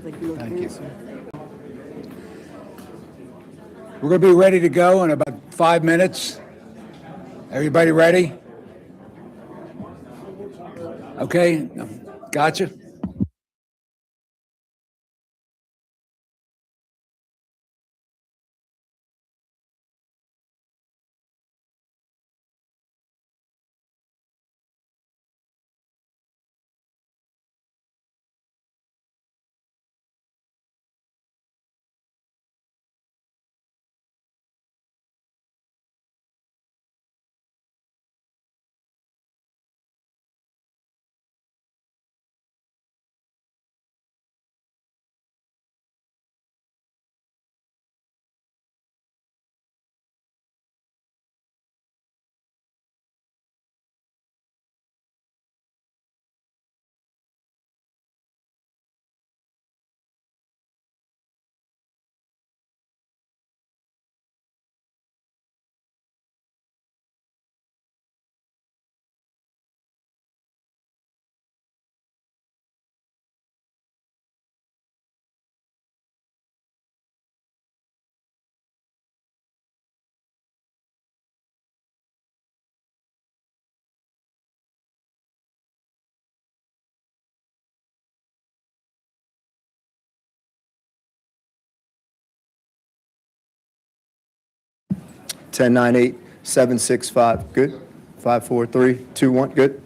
Thank you. We're going to be ready to go in about 5 minutes. Everybody ready? Okay, gotcha. Ten, 9, 8, 7, 6, 5. Good. 5, 4, 3, 2, 1. Good.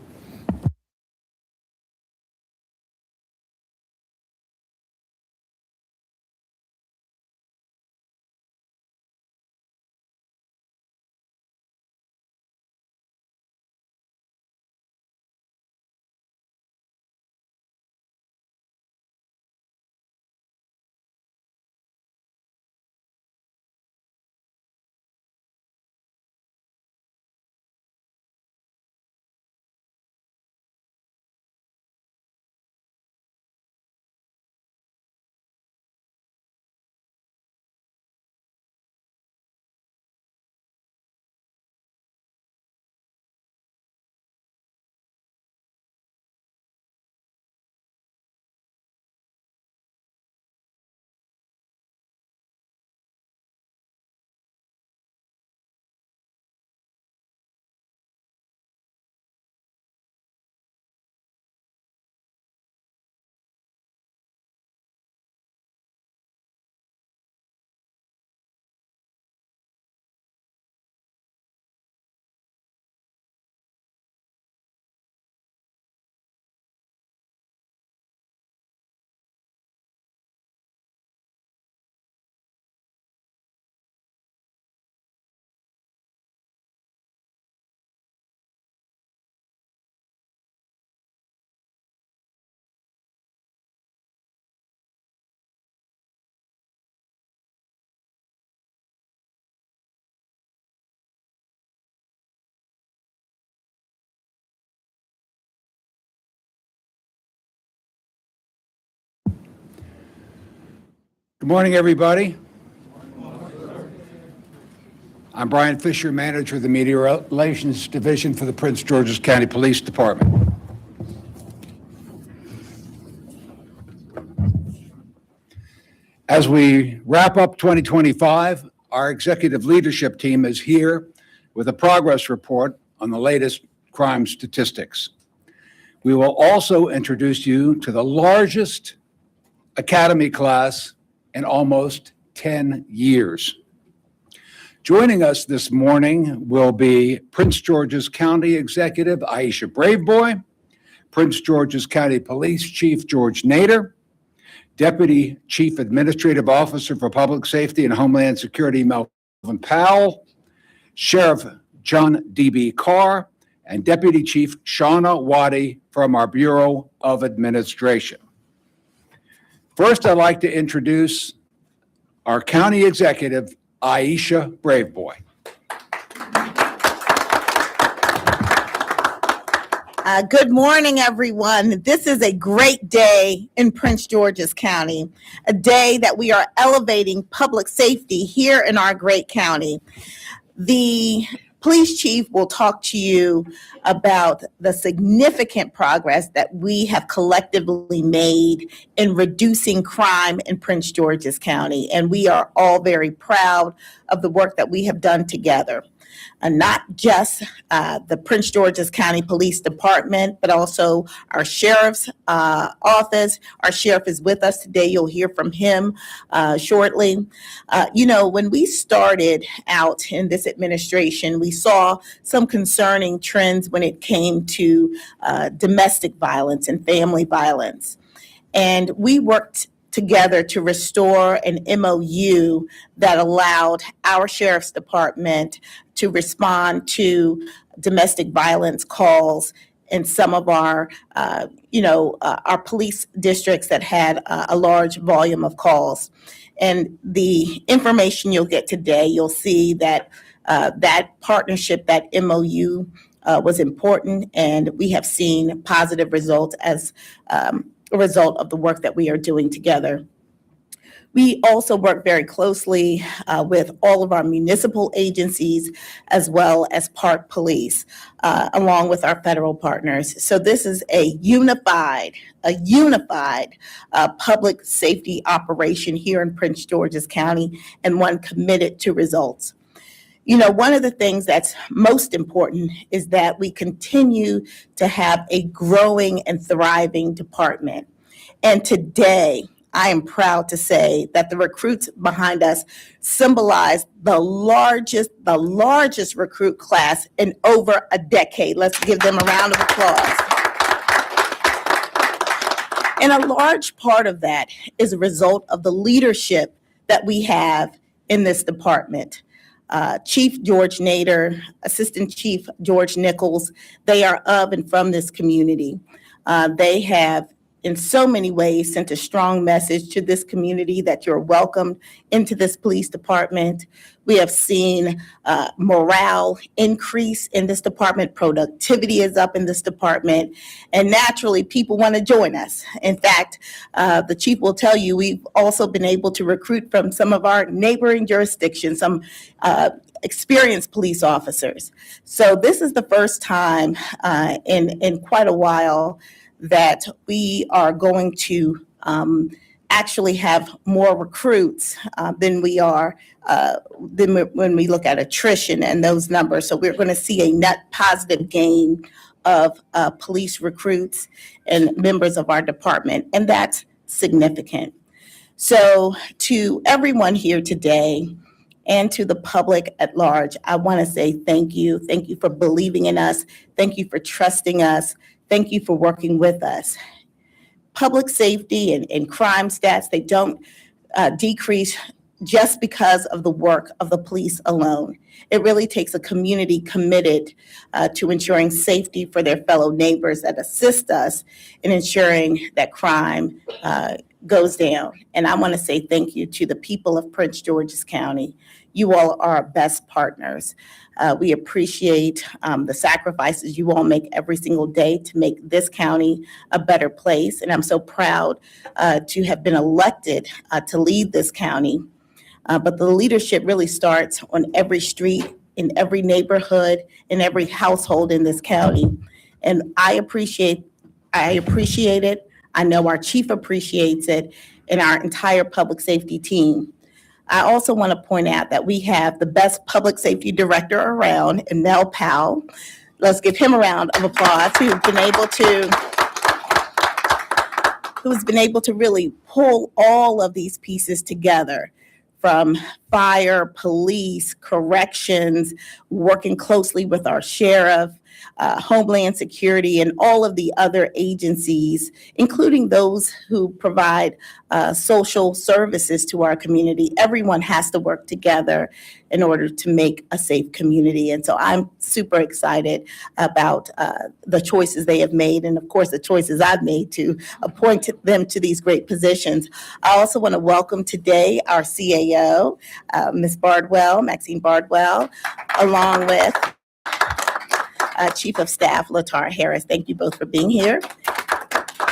Good morning, everybody. I'm Brian Fisher, manager of the Media Relations Division for the Prince George's County Police Department. As we wrap up 2025, our executive leadership team is here with a progress report on the latest crime statistics. We will also introduce you to the largest academy class in almost 10 years. Joining us this morning will be Prince George's County Executive Aisha Braveboy, Prince George's County Police Chief George Nader, Deputy Chief Administrative Officer for Public Safety and Homeland Security Melvin Powell, Sheriff John D.B. Carr, and Deputy Chief Shauna Waddy from our Bureau of Administration. First, I'd like to introduce our County Executive, Aisha Braveboy. Good morning, everyone. This is a great day in Prince George's County, a day that we are elevating public safety here in our great county. The Police Chief will talk to you about the significant progress that we have collectively made in reducing crime in Prince George's County. And we are all very proud of the work that we have done together. And not just the Prince George's County Police Department, but also our sheriff's office. Our sheriff is with us today. You'll hear from him shortly. When we started out in this administration, we saw some concerning trends when it came to domestic violence and family violence. And we worked together to restore an MOU that allowed our sheriff's department to respond to domestic violence calls in some of our police districts that had a large volume of calls. And the information you'll get today, you'll see that that partnership, that MOU was important, and we have seen positive results as a result of the work that we are doing together. We also work very closely with all of our municipal agencies as well as Park Police, along with our federal partners. So this is a unified public safety operation here in Prince George's County, and one committed to results. One of the things that's most important is that we continue to have a growing and thriving department. And today, I am proud to say that the recruits behind us symbolize the largest recruit class in over a decade. Let's give them a round of applause. And a large part of that is a result of the leadership that we have in this department. Chief George Nader, Assistant Chief George Nichols, they are of and from this community. They have in so many ways sent a strong message to this community that you're welcomed into this police department. We have seen morale increase in this department. Productivity is up in this department. And naturally, people want to join us. In fact, the chief will tell you we've also been able to recruit from some of our neighboring jurisdictions, some experienced police officers. So this is the first time in quite a while that we are going to actually have more recruits than we are when we look at attrition and those numbers. So we're going to see a net positive gain of police recruits and members of our department, and that's significant. So to everyone here today and to the public at large, I want to say thank you. Thank you for believing in us. Thank you for trusting us. Thank you for working with us. Public safety and crime stats, they don't decrease just because of the work of the police alone. It really takes a community committed to ensuring safety for their fellow neighbors that assist us in ensuring that crime goes down. And I want to say thank you to the people of Prince George's County. You all are our best partners. We appreciate the sacrifices you all make every single day to make this county a better place. And I'm so proud to have been elected to lead this county. But the leadership really starts on every street, in every neighborhood, in every household in this county. And I appreciate it. I know our chief appreciates it, and our entire public safety team. I also want to point out that we have the best public safety director around, Mel Powell. Let's give him a round of applause, who's been able to really pull all of these pieces together, from fire, police, corrections, working closely with our sheriff, Homeland Security, and all of the other agencies, including those who provide social services to our community. Everyone has to work together in order to make a safe community. And so I'm super excited about the choices they have made, and of course the choices I've made to appoint them to these great positions. I also want to welcome today our CAO, Ms. Bardwell, Maxine Bardwell, along with Chief of Staff, Latar Harris. Thank you both for being here.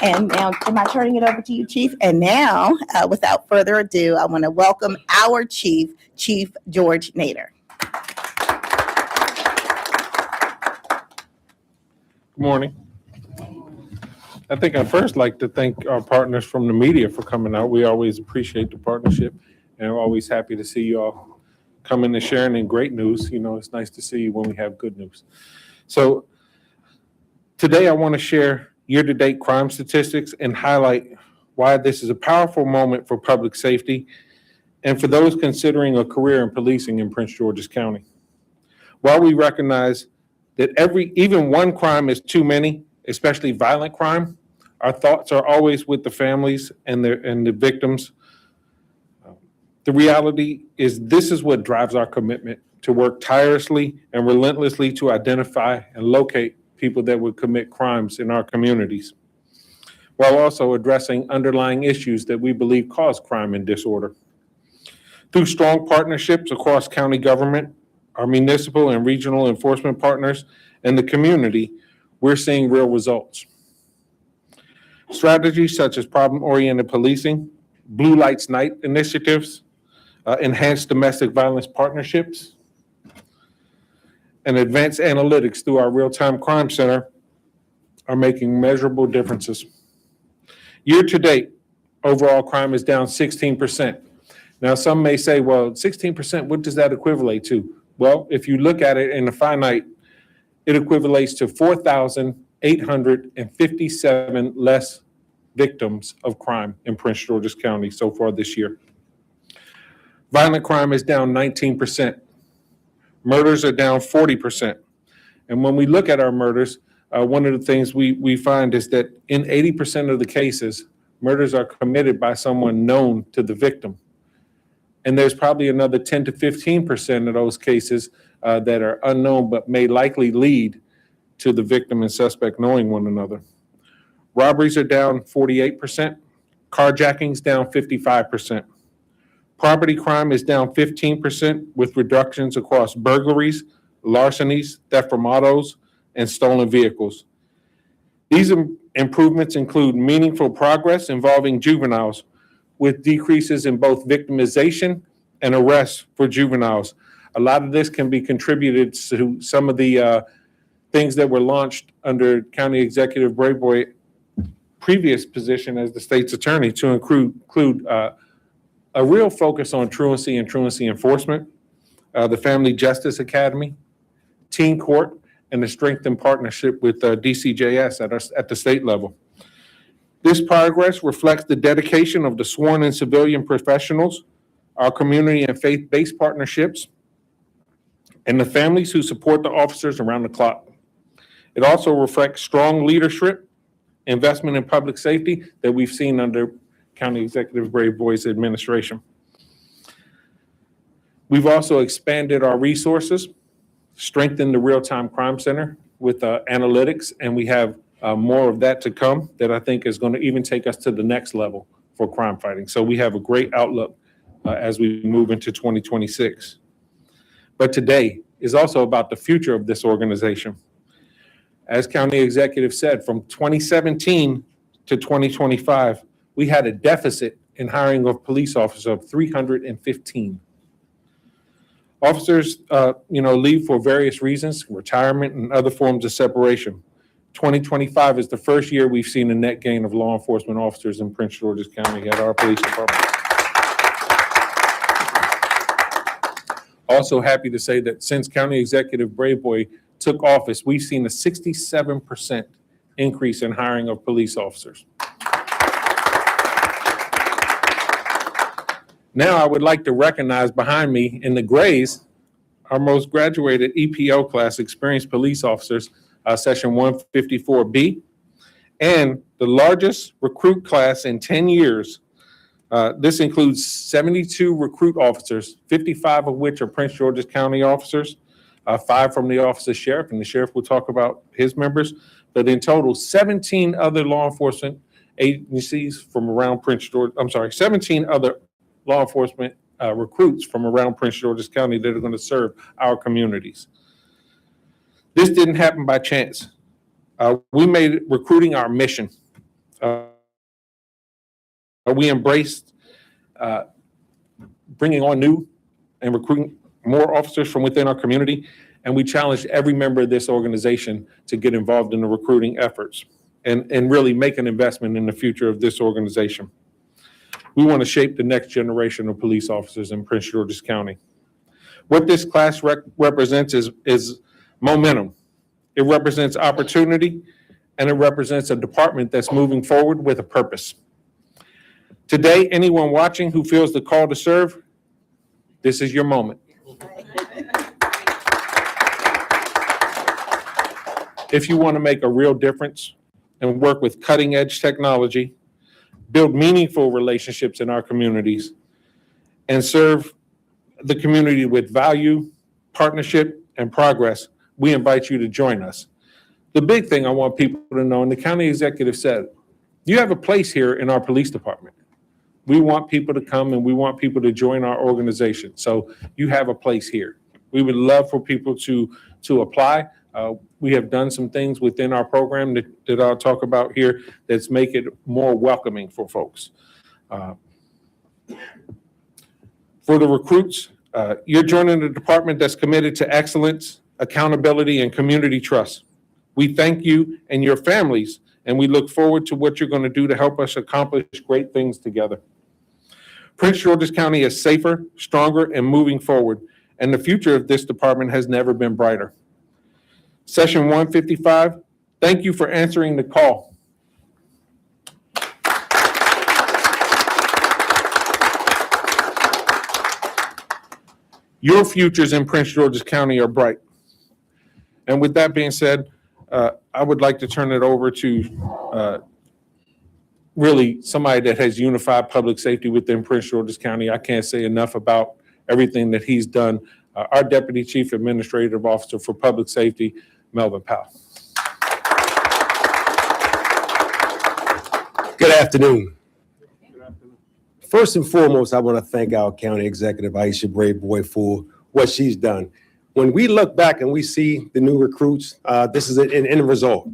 And now, am I turning it over to you, Chief? And now, without further ado, I want to welcome our Chief George Nader. Good morning. I think I'd first like to thank our partners from the media for coming out. We always appreciate the partnership, and we're always happy to see you all coming and sharing in great news. You know, it's nice to see you when we have good news. So today I want to share year-to-date crime statistics and highlight why this is a powerful moment for public safety and for those considering a career in policing in Prince George's County. While we recognize that even one crime is too many, especially violent crime, our thoughts are always with the families and the victims. The reality is this is what drives our commitment to work tirelessly and relentlessly to identify and locate people that would commit crimes in our communities, while also addressing underlying issues that we believe cause crime and disorder. Through strong partnerships across county government, our municipal and regional enforcement partners, and the community, we're seeing real results. Strategies such as problem-oriented policing, Blue Lights Night initiatives, enhanced domestic violence partnerships, and advanced analytics through our real-time crime center are making measurable differences. Year to date, overall crime is down 16%. Now, some may say, well, 16%, what does that equivalent to? Well, if you look at it in a finite, it equivalates to 4,857 less victims of crime in Prince George's County so far this year. Violent crime is down 19%. Murders are down 40%. And when we look at our murders, one of the things we find is that in 80% of the cases, murders are committed by someone known to the victim. And there's probably another 10 to 15% of those cases that are unknown but may likely lead to the victim and suspect knowing one another. Robberies are down 48%. Carjackings down 55%. Property crime is down 15% with reductions across burglaries, larcenies, theft from autos, and stolen vehicles. These improvements include meaningful progress involving juveniles, with decreases in both victimization and arrests for juveniles. A lot of this can be contributed to some of the things that were launched under County Executive Braveboy previous position as the state's attorney, to include a real focus on truancy and truancy enforcement, the Family Justice Academy, teen court, and the strengthened partnership with DCJS at the state level. This progress reflects the dedication of the sworn and civilian professionals, our community and faith-based partnerships, and the families who support the officers around the clock. It also reflects strong leadership, investment in public safety that we've seen under County Executive Braveboy's administration. We've also expanded our resources, strengthened the real-time crime center with analytics, and we have more of that to come that I think is going to even take us to the next level for crime fighting. So we have a great outlook as we move into 2026. But today is also about the future of this organization. As County Executive said, from 2017 to 2025, we had a deficit in hiring of police officers of 315. Officers, leave for various reasons, retirement and other forms of separation. 2025 is the first year we've seen a net gain of law enforcement officers in Prince George's County at our police department. Also happy to say that since County Executive Braveboy took office, we've seen a 67% increase in hiring of police officers. Now I would like to recognize behind me in the grays, our most graduated EPO class experienced police officers, session 154B, and the largest recruit class in 10 years. This includes 72 recruit officers, 55 of which are Prince George's County officers, 5 from the Office of Sheriff, and the Sheriff will talk about his members, but in total, 17 other law enforcement agencies from around 17 other law enforcement recruits from around Prince George's County that are going to serve our communities. This didn't happen by chance. We made recruiting our mission. We embraced bringing on new and recruiting more officers from within our community. And we challenged every member of this organization to get involved in the recruiting efforts and really make an investment in the future of this organization. We want to shape the next generation of police officers in Prince George's County. What this class represents is momentum. It represents opportunity, and it represents a department that's moving forward with a purpose. Today, anyone watching who feels the call to serve, this is your moment. If you want to make a real difference and work with cutting-edge technology, build meaningful relationships in our communities, and serve the community with value, partnership, and progress, we invite you to join us. The big thing I want people to know, and the county executive said, you have a place here in our police department. We want people to come and we want people to join our organization. So you have a place here. We would love for people to apply. We have done some things within our program that I'll talk about here that's make it more welcoming for folks. For the recruits, you're joining a department that's committed to excellence, accountability, and community trust. We thank you and your families, and we look forward to what you're going to do to help us accomplish great things together. Prince George's County is safer, stronger, and moving forward, and the future of this department has never been brighter. Session 155, thank you for answering the call. Your futures in Prince George's County are bright. And with that being said, I would like to turn it over to really somebody that has unified public safety within Prince George's County. I can't say enough about everything that he's done. Our Deputy Chief Administrative Officer for Public Safety, Melvin Powell. Good afternoon. First and foremost, I want to thank our County Executive, Aisha Braveboy, for what she's done. When we look back and we see the new recruits, this is an end result.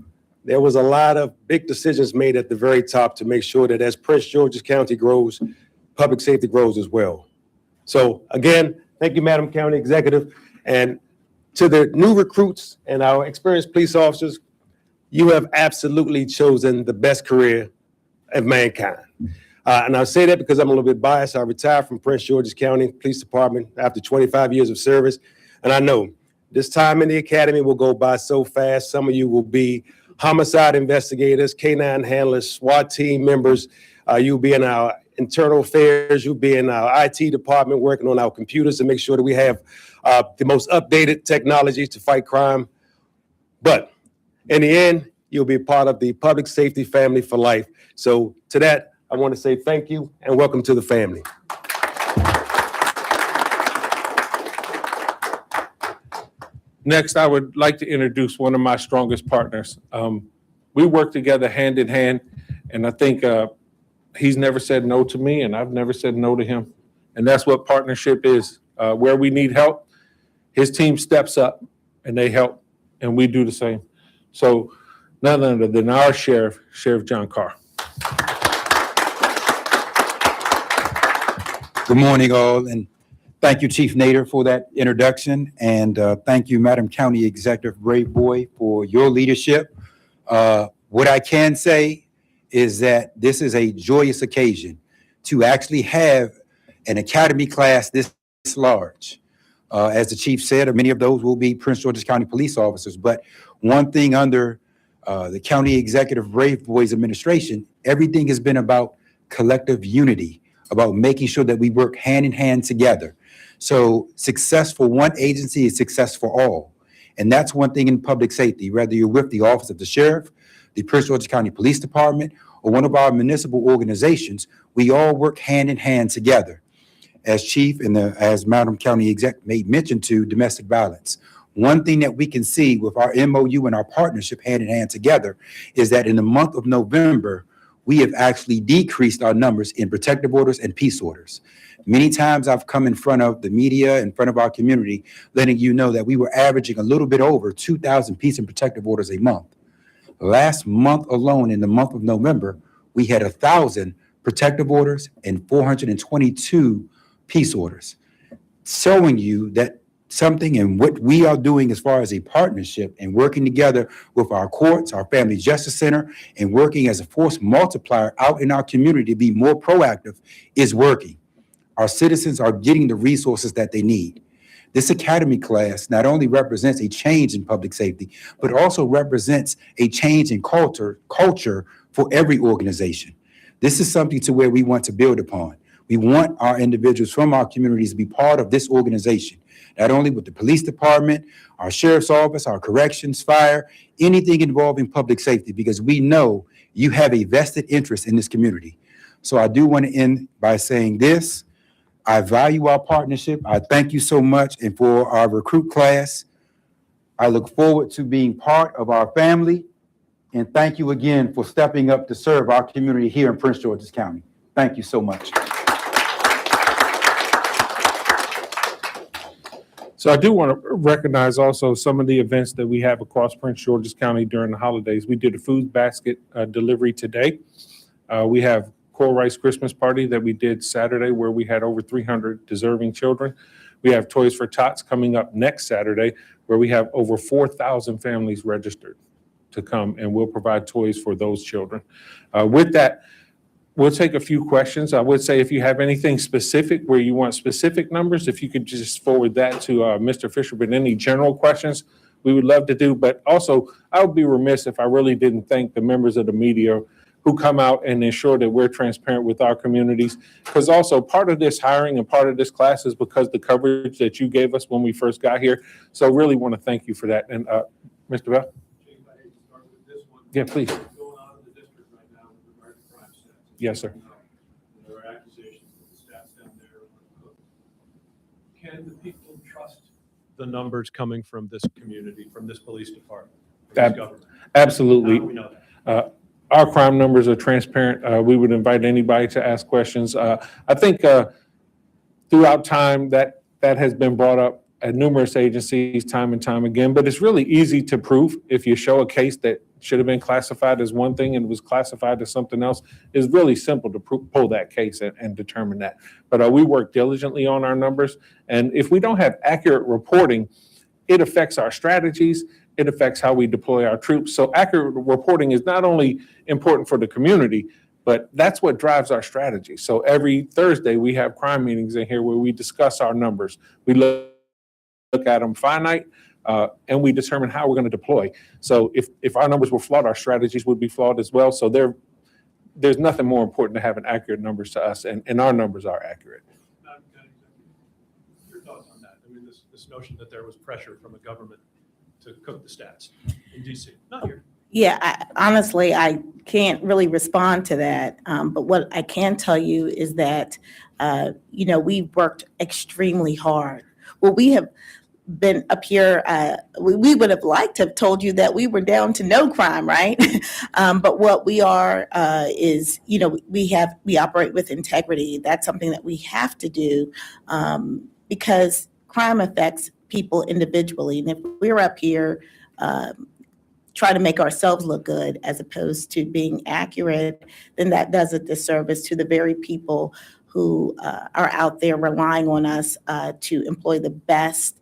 There was a lot of big decisions made at the very top to make sure that as Prince George's County grows, public safety grows as well. So again, thank you, Madam County Executive. And to the new recruits and our experienced police officers, you have absolutely chosen the best career of mankind. And I say that because I'm a little bit biased. I retired from Prince George's County Police Department after 25 years of service. And I know this time in the academy will go by so fast. Some of you will be homicide investigators, K-9 handlers, SWAT team members. You'll be in our internal affairs. You'll be in our IT department working on our computers to make sure that we have the most updated technologies to fight crime. But in the end, you'll be part of the public safety family for life. So to that, I want to say thank you and welcome to the family. Next, I would like to introduce one of my strongest partners. We work together hand in hand, and I think he's never said no to me, and I've never said no to him. And that's what partnership is. Where we need help, his team steps up and they help, and we do the same. So none other than our sheriff, Sheriff John Carr. Good morning, all, and thank you, Chief Nader, for that introduction, and thank you, Madam County Executive Braveboy, for your leadership. What I can say is that this is a joyous occasion to actually have an academy class this large. As the chief said, many of those will be Prince George's County police officers, but one thing under the County Executive Braveboy's administration, everything has been about collective unity, about making sure that we work hand in hand together. So success for one agency is success for all. And that's one thing in public safety, whether you're with the Office of the Sheriff, the Prince George's County Police Department, or one of our municipal organizations, we all work hand in hand together. As Chief and as Madam County Exec made mention to domestic violence, one thing that we can see with our MOU and our partnership hand in hand together is that in the month of November, we have actually decreased our numbers in protective orders and peace orders. Many times I've come in front of the media, in front of our community, letting you know that we were averaging a little bit over 2,000 peace and protective orders a month. Last month alone, in the month of November, we had 1,000 protective orders and 422 peace orders, showing you that something and what we are doing as far as a partnership and working together with our courts, our Family Justice Center, and working as a force multiplier out in our community to be more proactive is working. Our citizens are getting the resources that they need. This academy class not only represents a change in public safety, but also represents a change in culture for every organization. This is something to where we want to build upon. We want our individuals from our communities to be part of this organization, not only with the police department, our sheriff's office, our corrections, fire, anything involving public safety, because we know you have a vested interest in this community. So I do want to end by saying this. I value our partnership. I thank you so much. And for our recruit class, I look forward to being part of our family. And thank you again for stepping up to serve our community here in Prince George's County. Thank you so much. So I do want to recognize also some of the events that we have across Prince George's County during the holidays. We did a food basket delivery today. We have Coral Rice Christmas Party that we did Saturday where we had over 300 deserving children. We have Toys for Tots coming up next Saturday where we have over 4,000 families registered to come, and we'll provide toys for those children. With that, we'll take a few questions. I would say if you have anything specific where you want specific numbers, if you could just forward that to Mr. Fisher, but any general questions we would love to do. But also, I would be remiss if I really didn't thank the members of the media who come out and ensure that we're transparent with our communities. Because also part of this hiring and part of this class is because the coverage that you gave us when we first got here. So really want to thank you for that. And Mr. Bell? Chief, I hate to start with this one. Yeah, please. What's going on in the district right now with regard to crime stats? Yes, sir. There are accusations that the stats down there are cooked. Can the people trust the numbers coming from this community, from this police department, from this government? Absolutely. How do we know that? Our crime numbers are transparent. We would invite anybody to ask questions. I think throughout time that has been brought up at numerous agencies time and time again, but it's really easy to prove if you show a case that should have been classified as one thing and was classified as something else. It's really simple to pull that case and determine that. But we work diligently on our numbers. And if we don't have accurate reporting, it affects our strategies. It affects how we deploy our troops. So accurate reporting is not only important for the community, but that's what drives our strategy. So every Thursday, we have crime meetings in here where we discuss our numbers. We look at them finite, and we determine how we're going to deploy. So if our numbers were flawed, our strategies would be flawed as well. So there's nothing more important to having accurate numbers to us, and our numbers are accurate. Your thoughts on that? I mean, this notion that there was pressure from a government to cook the stats in DC, not here. Yeah, honestly, I can't really respond to that. But what I can tell you is that, we've worked extremely hard. Well, we have been up here, we would have liked to have told you that we were down to no crime, right? But what we are is, we operate with integrity. That's something that we have to do because crime affects people individually. And if we're up here trying to make ourselves look good as opposed to being accurate, then that does a disservice to the very people who are out there relying on us to employ the best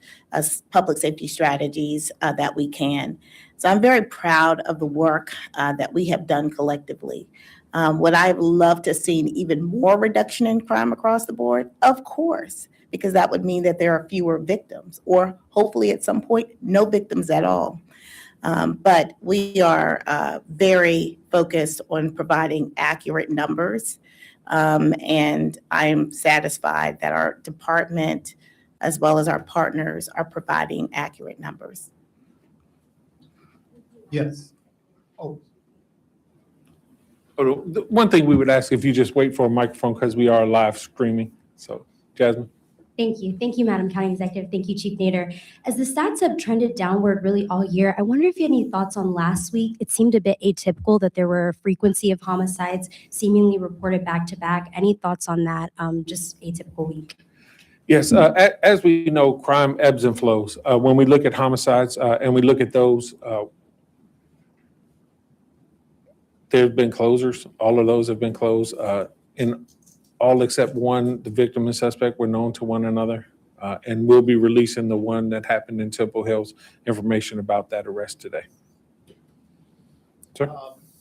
public safety strategies that we can. So I'm very proud of the work that we have done collectively. Would I love to see even more reduction in crime across the board? Of course, because that would mean that there are fewer victims, or hopefully at some point, no victims at all. But we are very focused on providing accurate numbers. And I am satisfied that our department, as well as our partners, are providing accurate numbers. Yes. One thing we would ask if you just wait for a microphone because we are live streaming. So, Jasmine. Thank you. Thank you, Madam County Executive. Thank you, Chief Nader. As the stats have trended downward really all year, I wonder if you had any thoughts on last week. It seemed a bit atypical that there were a frequency of homicides seemingly reported back to back. Any thoughts on that? Just atypical week. Yes, as we know, crime ebbs and flows. When we look at homicides and we look at those, there have been closures. All of those have been closed. In all except one, the victim and suspect were known to one another. And we'll be releasing the one that happened in Temple Hills, information about that arrest today. Sir?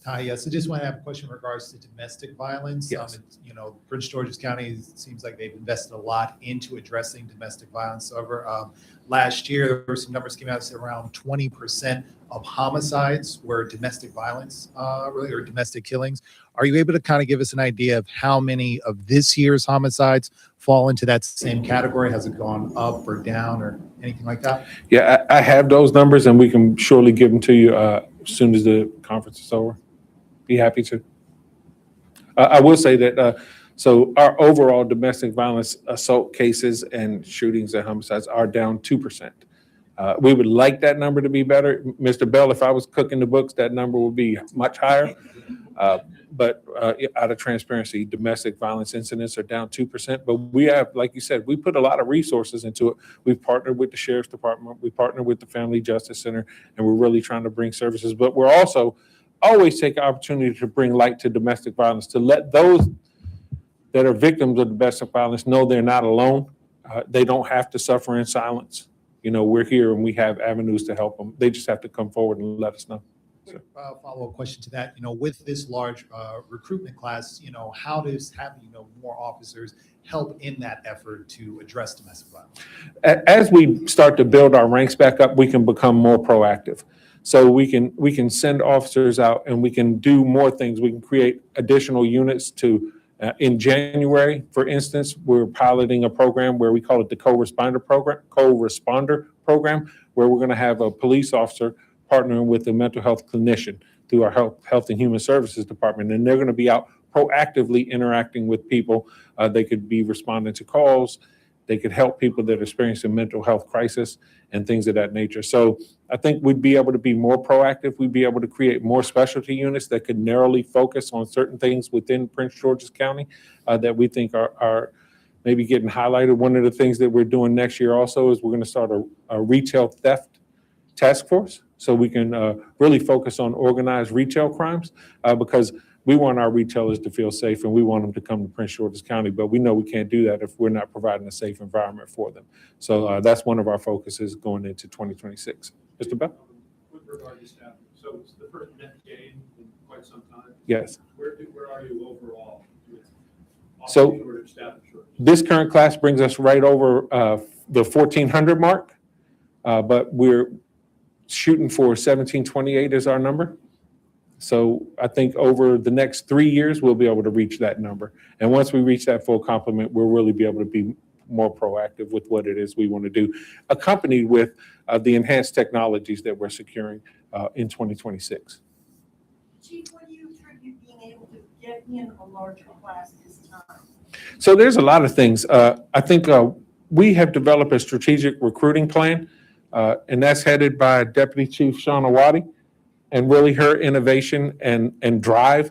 Hi, yes, I just want to have a question in regards to domestic violence. Yes. Prince George's County seems like they've invested a lot into addressing domestic violence. However, last year, there were some numbers came out that said around 20% of homicides were domestic violence, really, or domestic killings. Are you able to kind of give us an idea of how many of this year's homicides fall into that same category? Has it gone up or down or anything like that? Yeah, I have those numbers, and we can surely give them to you as soon as the conference is over. Be happy to. I will say that, so our overall domestic violence assault cases and shootings and homicides are down 2%. We would like that number to be better. Mr. Bell, if I was cooking the books, that number would be much higher. But out of transparency, domestic violence incidents are down 2%. But we have, like you said, we put a lot of resources into it. We've partnered with the Sheriff's Department. We partnered with the Family Justice Center, and we're really trying to bring services. But we're also always take an opportunity to bring light to domestic violence, to let those that are victims of domestic violence know they're not alone. They don't have to suffer in silence. We're here and we have avenues to help them. They just have to come forward and let us know. Follow-up question to that, with this large recruitment class, how does having, more officers help in that effort to address domestic violence? As we start to build our ranks back up, we can become more proactive. So we can send officers out and we can do more things. We can create additional units to, in January, for instance, we're piloting a program where we call it the co-responder program, where we're going to have a police officer partnering with a mental health clinician through our health and human services department. And they're going to be out proactively interacting with people. They could be responding to calls. They could help people that are experiencing mental health crisis and things of that nature. So I think we'd be able to be more proactive. We'd be able to create more specialty units that could narrowly focus on certain things within Prince George's County that we think are maybe getting highlighted. One of the things that we're doing next year also is we're going to start a retail theft task force, so we can really focus on organized retail crimes, because we want our retailers to feel safe and we want them to come to Prince George's County, but we know we can't do that if we're not providing a safe environment for them. So that's one of our focuses going into 2026. Mr. Bell? With regard to staffing, so it's the first net gain in quite some time. Yes. Where are you overall with So- officer shortage, staffing shortage? This current class brings us right over the 1,400 mark, but we're shooting for 1,728 is our number. So I think over the next 3 years, we'll be able to reach that number. And once we reach that full complement, we'll really be able to be more proactive with what it is we want to do, accompanied with the enhanced technologies that we're securing in 2026. Chief, what do you attribute being able to get in a larger class this time? So there's a lot of things. I think we have developed a strategic recruiting plan, and that's headed by Deputy Chief Shauna Waddy, and really her innovation and drive.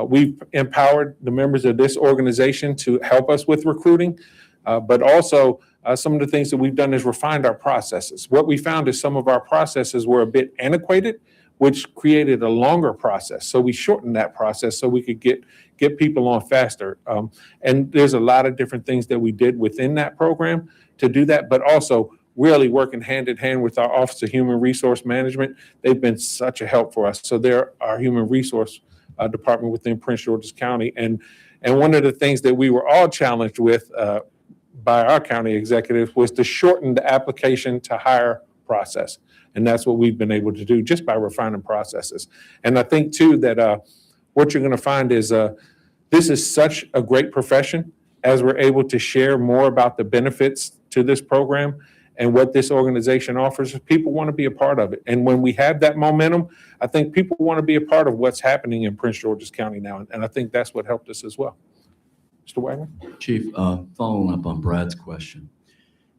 We've empowered the members of this organization to help us with recruiting, but also some of the things that we've done is refined our processes. What we found is some of our processes were a bit antiquated, which created a longer process. So we shortened that process so we could get people on faster. And there's a lot of different things that we did within that program to do that, but also really working hand in hand with our Office of Human Resource Management. They've been such a help for us. So they're our human resource department within Prince George's County. And one of the things that we were all challenged with by our county executives was to shorten the application to hire process. And that's what we've been able to do just by refining processes. And I think too that what you're going to find is this is such a great profession. As we're able to share more about the benefits to this program and what this organization offers, people want to be a part of it. And when we have that momentum, I think people want to be a part of what's happening in Prince George's County now. And I think that's what helped us as well. Mr. Wagner? Chief, following up on Brad's question.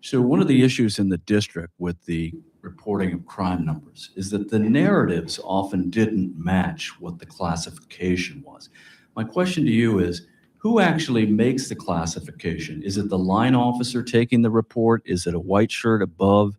So one of the issues in the district with the reporting of crime numbers is that the narratives often didn't match what the classification was. My question to you is, who actually makes the classification? Is it the line officer taking the report? Is it a white shirt above?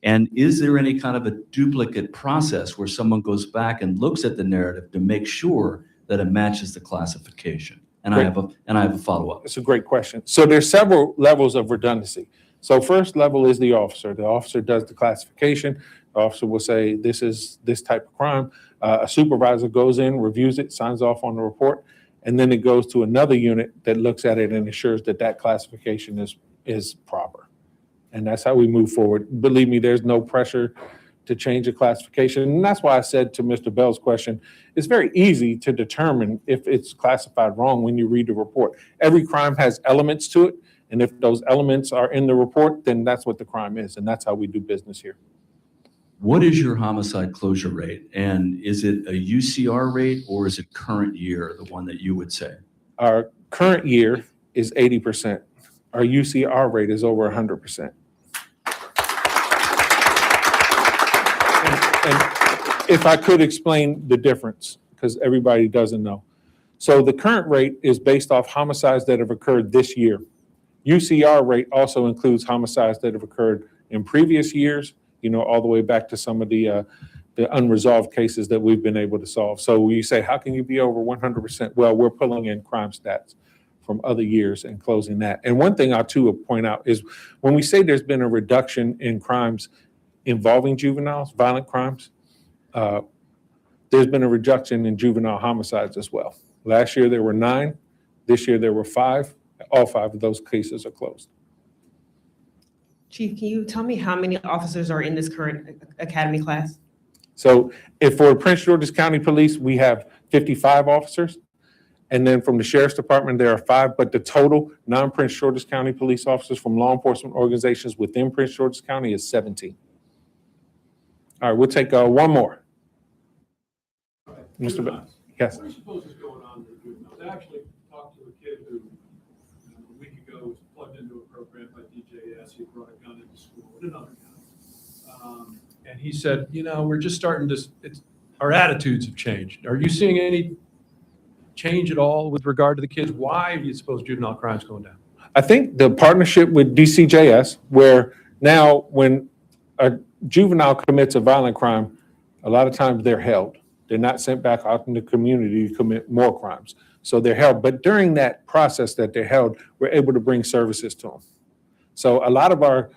And is there any kind of a duplicate process where someone goes back and looks at the narrative to make sure that it matches the classification? And I have a follow-up. It's a great question. So there's several levels of redundancy. So first level is the officer. The officer does the classification. The officer will say, this is this type of crime. A supervisor goes in, reviews it, signs off on the report, and then it goes to another unit that looks at it and ensures that that classification is proper. And that's how we move forward. Believe me, there's no pressure to change the classification. And that's why I said to Mr. Bell's question, it's very easy to determine if it's classified wrong when you read the report. Every crime has elements to it. And if those elements are in the report, then that's what the crime is. And that's how we do business here. What is your homicide closure rate? And is it a UCR rate or is it current year, the one that you would say? Our current year is 80%. Our UCR rate is over 100%. And if I could explain the difference, because everybody doesn't know. So the current rate is based off homicides that have occurred this year. UCR rate also includes homicides that have occurred in previous years, all the way back to some of the unresolved cases that we've been able to solve. So you say, how can you be over 100%? Well, we're pulling in crime stats from other years and closing that. And one thing I too will point out is when we say there's been a reduction in crimes involving juveniles, violent crimes, there's been a reduction in juvenile homicides as well. Last year there were 9. This year there were 5. All 5 of those cases are closed. Chief, can you tell me how many officers are in this current academy class? So if for Prince George's County Police, we have 55 officers. And then from the Sheriff's Department, there are 5, but the total non-Prince George's County police officers from law enforcement organizations within Prince George's County is 17. All right, we'll take one more. Mr. Bell, yes. What do you suppose is going on with juveniles? I actually talked to a kid who a week ago was plugged into a program by DJS. He brought a gun into school with another gun. And he said, we're just starting to, our attitudes have changed. Are you seeing any change at all with regard to the kids? Why do you suppose juvenile crime's going down? I think the partnership with DCJS, where now when a juvenile commits a violent crime, a lot of times they're held. They're not sent back out in the community to commit more crimes. So they're held. But during that process that they're held, we're able to bring services to them. So a lot of our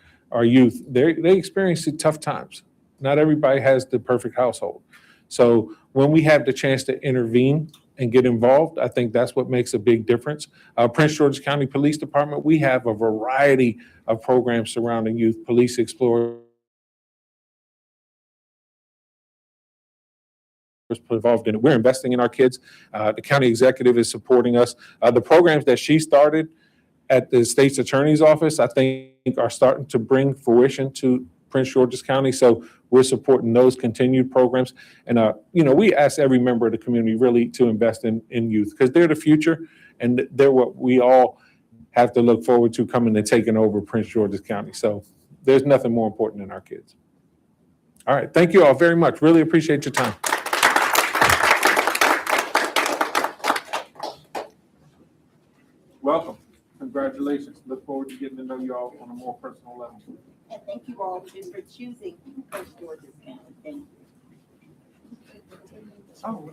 youth, they experience tough times. Not everybody has the perfect household. So when we have the chance to intervene and get involved, I think that's what makes a big difference. Prince George's County Police Department, we have a variety of programs surrounding youth. Police Explorer involved in it. We're investing in our kids. The county executive is supporting us. The programs that she started at the state's attorney's office, I think are starting to bring fruition to Prince George's County. So we're supporting those continued programs. And, we ask every member of the community really to invest in youth because they're the future and they're what we all have to look forward to coming and taking over Prince George's County. So there's nothing more important than our kids. All right. Thank you all very much. Really appreciate your time. Welcome. Congratulations. Look forward to getting to know you all on a more personal level. And thank you all for choosing Prince George's County. Thank you. Oh,